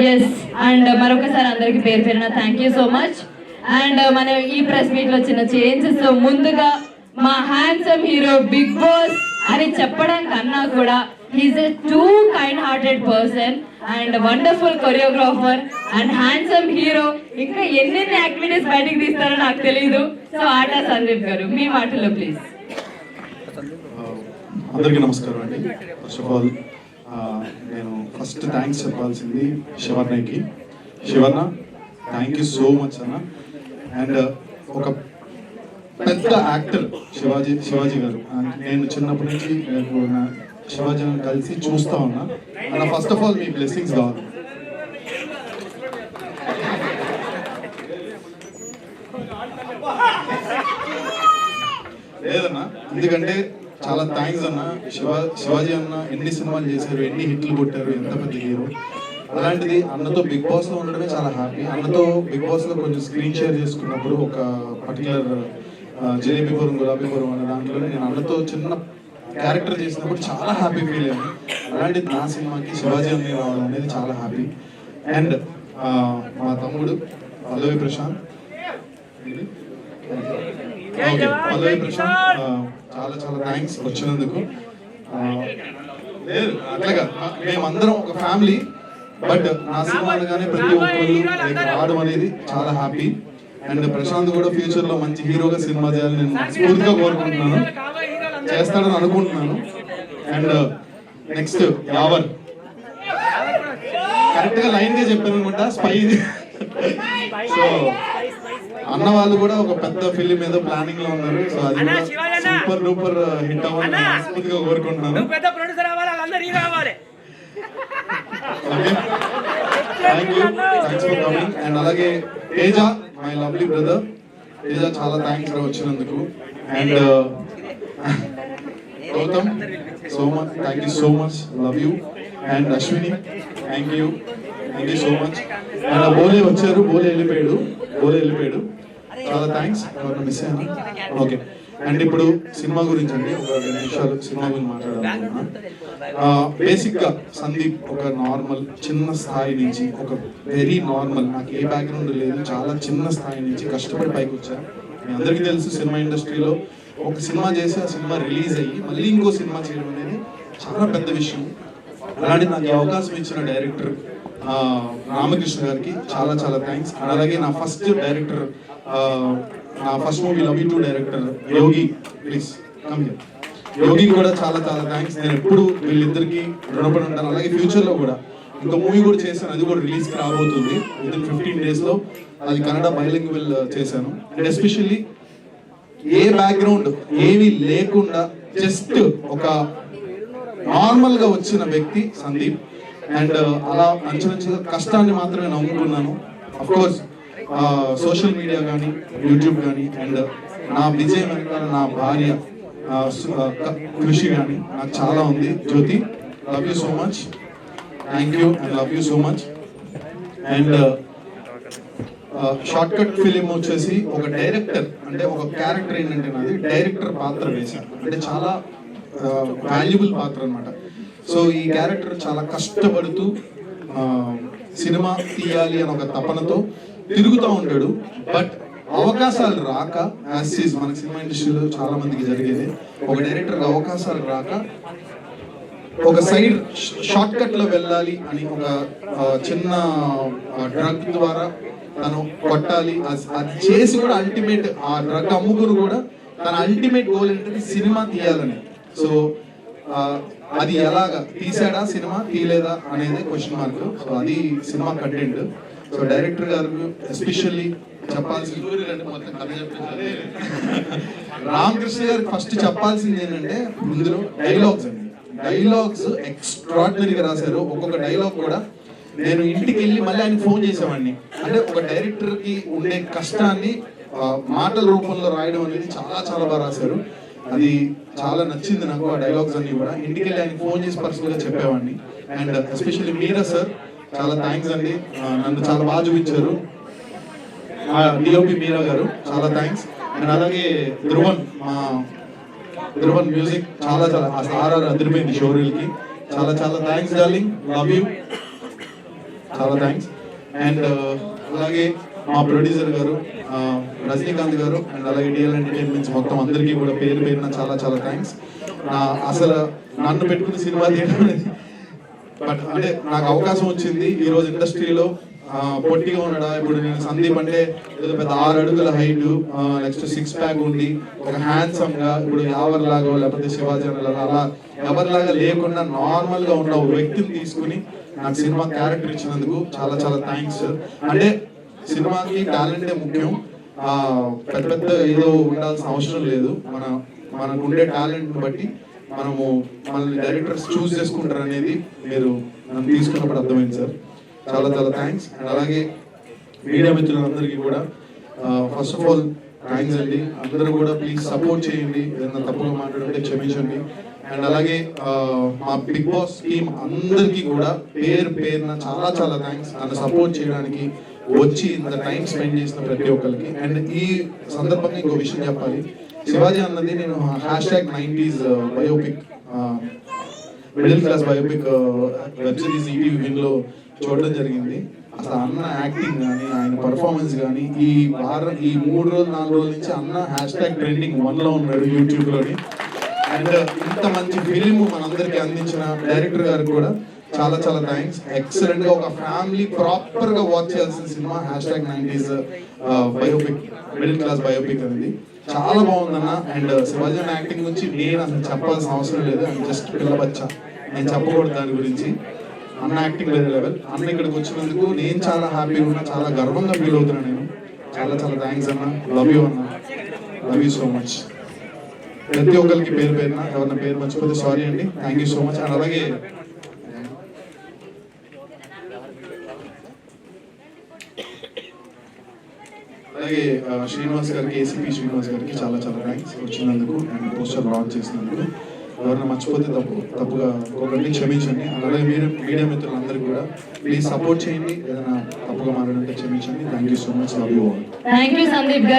Yes and మరొకసారి అందరికి పేరు పేరున thank you so much. And మన ఈ ప్రెస్ మీట్ లో చిన్న చేంజెస్, ముందుగా మా హ్యాండ్సమ్ హీరో బిగ్ బాస్ అని చెప్పడం కన్నా కూడా he's a two kind hearted person and wonderful choreographer and handsome hero. ఇంకా ఎన్నెన్ని యాక్టివిటీస్ బయటకు తీస్తారో నాకు తెలియదు. సో ఆటా సందీప్ గారు మీ మాటల్లో ప్లీజ్. అందరికీ నమస్కారం అండి. ఫస్ట్ ఆఫ్ ఆల్ నేను ఫస్ట్ థ్యాంక్స్ చెప్పాల్సింది శివర్ణకి. శివర్ణ, థ్యాంక్ యూ సో మచ్ అన్న. అండ్ ఒక పెద్ద యాక్టర్ శివాజీ గారు, నేను చిన్నప్పటి నుంచి శివాజీ గారిని కలిసి చూస్తా ఉన్నా. అన్న first of all me blessings కావాలి. లేదన్నా, ఎందుకంటే చాలా థ్యాంక్స్ అన్న. శివాజీ అన్న ఎన్ని సినిమాలు చేశారు, ఎన్ని హిట్లు కొట్టారు, ఎంత పెద్ద హీరో. అలాంటిది అన్నతో బిగ్ బాస్ లో ఉండడమే చాలా హ్యాపీ. అన్నతో బిగ్ బాస్ లో కొంచెం స్క్రీన్ షేర్ చేసుకున్నప్పుడు ఒక పర్టికులర్ జలేబీపురం గులాబీపురం అనే దాంట్లో నేను అన్నతో చిన్న క్యారెక్టర్ చేసినప్పుడు చాలా హ్యాపీ ఫీల్ అయ్యాను. అలాంటిది నా సినిమాకి శివాజీ అన్న రావడం అనేది చాలా హ్యాపీ. అండ్ మా తమ్ముడు పల్లవి ప్రశాంత్, పల్లవి ప్రశాంత్ చాలా చాలా థ్యాంక్స్ వచ్చినందుకు. లేదు అట్లాగా మేమందరం ఒక ఫ్యామిలీ, బట్ నా సినిమా అనగానే ప్రతి ఒక్కరు రావడం అనేది చాలా హ్యాపీ. అండ్ ప్రశాంత్ కూడా ఫ్యూచర్ లో మంచి హీరోగా సినిమా చేయాలని నేను మనస్ఫూర్తిగా కోరుకుంటున్నాను, చేస్తాడని అనుకుంటున్నాను. అండ్ నెక్స్ట్ యావర్, కరెక్ట్ గా లైన్ గా చెప్పాను అనుకుంటా, స్పై. సో అన్న వాళ్ళు కూడా ఒక పెద్ద ఫిలిం ఏదో ప్లానింగ్ లో ఉన్నారు. సో అది సూపర్ డూపర్ హిట్ అవ్వాలని మనస్ఫూర్తిగా కోరుకుంటున్నాను. Thank you, thanks for coming. And అలాగే Teja, my lovely brother Teja, చాలా థ్యాంక్స్ వచ్చినందుకు. And Gautam, so much thank you so much, love you. And Ashwini, thank you so much. And Bole వచ్చారు, బోలే వెళ్ళిపోయాడు, చాలా థ్యాంక్స్. మిస్ అయ్యాను. ఓకే, అండ్ ఇప్పుడు సినిమా గురించి అండి ఒక 2 నిమిషాలు సినిమా గురించి మాట్లాడాలనుకున్నా. బేసిక్ గా సందీప్ ఒక నార్మల్ చిన్న స్థాయి నుంచి, ఒక వెరీ నార్మల్, నాకు ఏ బ్యాక్గ్రౌండ్ లేదు, చాలా చిన్న స్థాయి నుంచి కష్టపడి పైకి వచ్చాను. మీ అందరికీ తెలుసు సినిమా ఇండస్ట్రీలో ఒక సినిమా చేసి ఆ సినిమా రిలీజ్ అయ్యి మళ్ళీ ఇంకో సినిమా చేయడం అనేది చాలా పెద్ద విషయం. అలాంటి నాకు అవకాశం ఇచ్చిన డైరెక్టర్ రామకృష్ణ గారికి చాలా చాలా థ్యాంక్స్. అలాగే నా ఫస్ట్ డైరెక్టర్, నా first movie love you too director Yogi, please come here. Yogi కూడా చాలా చాలా థ్యాంక్స్. నేను ఎప్పుడు వీళ్ళిద్దరికి రుణపడి ఉంటాను. అలాగే ఫ్యూచర్ లో కూడా ఇంకో మూవీ కూడా చేశాను, అది కూడా రిలీజ్ కి రాబోతుంది వితిన్ 15 days లో. అది కన్నడ బైలింగ్వల్ చేశాను. అండ్ ఎస్పెషల్లీ ఏ బ్యాక్గ్రౌండ్ ఏమీ లేకుండా జస్ట్ ఒక నార్మల్ గా వచ్చిన వ్యక్తి సందీప్. అండ్ అలా అంచులంచుగా కష్టాన్ని మాత్రమే నమ్ముకున్నాను. అఫ్ కోర్స్ సోషల్ మీడియా కానీ యూట్యూబ్ కానీ అండ్ నా విజయం వెనకాల నా భార్య కృషి కానీ నాకు చాలా ఉంది. Jyothi, love you so much, thank you and love you so much. And short cut film వచ్చేసి ఒక డైరెక్టర్, అంటే ఒక క్యారెక్టర్ ఏంటంటే నాది డైరెక్టర్ పాత్ర వేశాను, అంటే చాలా వాల్యుబుల్ పాత్ర అనమాట. సో ఈ క్యారెక్టర్ చాలా కష్టపడుతూ సినిమా తీయాలి అని ఒక తపనతో తిరుగుతూ ఉంటాడు. బట్ అవకాశాలు రాక, యాజ్ మన సినిమా ఇండస్ట్రీలో చాలా మందికి జరిగేది, ఒక డైరెక్టర్ అవకాశాలు రాక ఒక సైడ్ షార్ట్ కట్ లో వెళ్ళాలి అని ఒక చిన్న డ్రగ్ ద్వారా తను కొట్టాలి, అది చేసి కూడా అల్టిమేట్ ఆ డ్రగ్ అమ్ముకుని కూడా తన అల్టిమేట్ గోల్ ఏంటంటే సినిమా తీయాలని. సో అది ఎలాగా తీసాడా, సినిమా తీయలేదా అనేది క్వశ్చన్ మార్క్. సో అది సినిమా కంటెంట్. సో డైరెక్టర్ గారు ఎస్పెషల్లీ చెప్పాల్సింది, మొత్తం కథ చెప్పించాలి, రామకృష్ణ గారికి ఫస్ట్ చెప్పాల్సింది ఏంటంటే ఇందులో డైలాగ్స్ అండి. డైలాగ్స్ ఎక్స్ట్రాడినరీగా రాశారు. ఒక్కొక్క డైలాగ్ కూడా నేను ఇంటికి వెళ్ళి మళ్ళీ ఆయన ఫోన్ చేసేవాడిని. అంటే ఒక డైరెక్టర్ కి ఉండే కష్టాన్ని మాటల రూపంలో రాయడం అనేది చాలా చాలా బాగా రాశారు. అది చాలా నచ్చింది నాకు. ఆ డైలాగ్స్ అన్ని కూడా ఇంటికి వెళ్ళి ఆయన ఫోన్ చేసి పర్సనల్ గా చెప్పేవాడిని. అండ్ ఎస్పెషల్లీ మీరా సార్, చాలా థ్యాంక్స్ అండి, నన్ను చాలా బాగా చూపించారు. డిఓపి మీరా గారు చాలా థ్యాంక్స్. అండ్ అలాగే ధ్రువన్ మ్యూజిక్ చాలా చాలా అదిరిపోయింది షోరీల్ కి. చాలా చాలా థ్యాంక్స్ డార్లింగ్, లవ్ యూ. చాలా థ్యాంక్స్. అండ్ అలాగే మా ప్రొడ్యూసర్ గారు రజనీకాంత్ గారు అండ్ అలాగే డిఎల్ ఎంటర్టైన్మెంట్స్ మొత్తం అందరికీ కూడా పేరు పేరున చాలా చాలా థ్యాంక్స్. అసలు నన్ను పెట్టుకుని సినిమా తీయడం అనేది బట్ అంటే నాకు అవకాశం వచ్చింది ఈ రోజు ఇండస్ట్రీలో. పొట్టిగా ఉన్నాడా, ఇప్పుడు నేను సందీప్ అంటే ఏదో పెద్ద 6 అడుగుల హైట్, నెక్స్ట్ 6 ప్యాక్ ఉండి ఒక హ్యాండ్సమ్ గా, ఇప్పుడు ఎవరిలాగా లేకపోతే శివాజీ అలా ఎవరిలాగా లేకుండా నార్మల్ గా ఉన్న ఒక వ్యక్తిని తీసుకుని నాకు సినిమా క్యారెక్టర్ ఇచ్చినందుకు చాలా చాలా థ్యాంక్స్. అంటే సినిమాకి టాలెంటే ముఖ్యం, పెద్ద పెద్ద ఏదో ఉండాల్సిన అవసరం లేదు. మనకు ఉండే టాలెంట్ బట్టి మనల్ని డైరెక్టర్స్ చూస్ చేసుకుంటారు అనేది మీరు నన్ను తీసుకున్నప్పుడు అర్థమైంది సార్. చాలా చాలా థ్యాంక్స్. అండ్ అలాగే మీడియా మిత్రులందరికీ కూడా ఫస్ట్ ఆఫ్ ఆల్ థ్యాంక్స్ అండి. అందరూ కూడా ప్లీజ్ సపోర్ట్ చేయండి, ఏదైనా తప్పుగా మాట్లాడుంటే క్షమించండి. అండ్ అలాగే మా బిగ్ బాస్ టీమ్ అందరికీ కూడా పేరు పేరున చాలా చాలా థ్యాంక్స్. నన్ను సపోర్ట్ చేయడానికి వచ్చి ఇంత టైం స్పెండ్ చేసిన ప్రతి ఒక్కరికి. అండ్ ఈ సందర్భంగా ఇంకో విషయం చెప్పాలి, శివాజీ అన్నది నేను #90s biopic, middle class biopic web series ETV విన్లో చూడడం జరిగింది. అసలు అన్న యాక్టింగ్ కానీ ఆయన పర్ఫార్మెన్స్ కానీ ఈ 3 రోజులు 4 రోజుల నుంచి అన్న #trending1లో ఉన్నాడు యూట్యూబ్లోని. అండ్ ఇంత మంచి ఫిలిం మనందరికీ అందించిన డైరెక్టర్ గారికి కూడా చాలా చాలా థ్యాంక్స్. ఎక్సలెంట్ గా ఒక ఫ్యామిలీ ప్రాపర్ గా వాచ్ చేయాల్సిన cinema #90s biopic, middle class biopic అనేది చాలా బాగుందన్న. అండ్ శివాజీ యాక్టింగ్ గురించి నేను అసలు చెప్పాల్సిన అవసరం లేదు, అండ్ జస్ట్ పిల్ల బచ్చా, నేను చెప్పకూడదు దాని గురించి. అన్న యాక్టింగ్ వేరే లెవెల్. అన్న ఇక్కడికి వచ్చినందుకు నేను చాలా హ్యాపీగా ఉన్నా, చాలా గర్వంగా ఫీల్ అవుతున్నా నేను. చాలా చాలా థ్యాంక్స్ అన్న. లవ్ యూ అన్న, లవ్ యూ సో మచ్. ప్రతి ఒక్కరికి పేరు పేరున, ఎవరిన పేరు మర్చిపోతే సారీ అండి. Thank you so much. And అలాగే శ్రీనివాస్ గారికి, ఏసీపీ శ్రీనివాస్ గారికి చాలా చాలా థ్యాంక్స్ వచ్చినందుకు అండ్ పోస్టర్ లాంచ్ చేసినందుకు. ఎవరైనా మర్చిపోతే తప్పుగా ఒకటి క్షమించండి. అలాగే మీరు మీడియా మిత్రులందరికీ కూడా ప్లీజ్ సపోర్ట్ చేయండి, ఏదైనా తప్పుగా మాట్లాడంటే క్షమించండి. Thank you so much. Love you all. Thank you Sandeep గారు.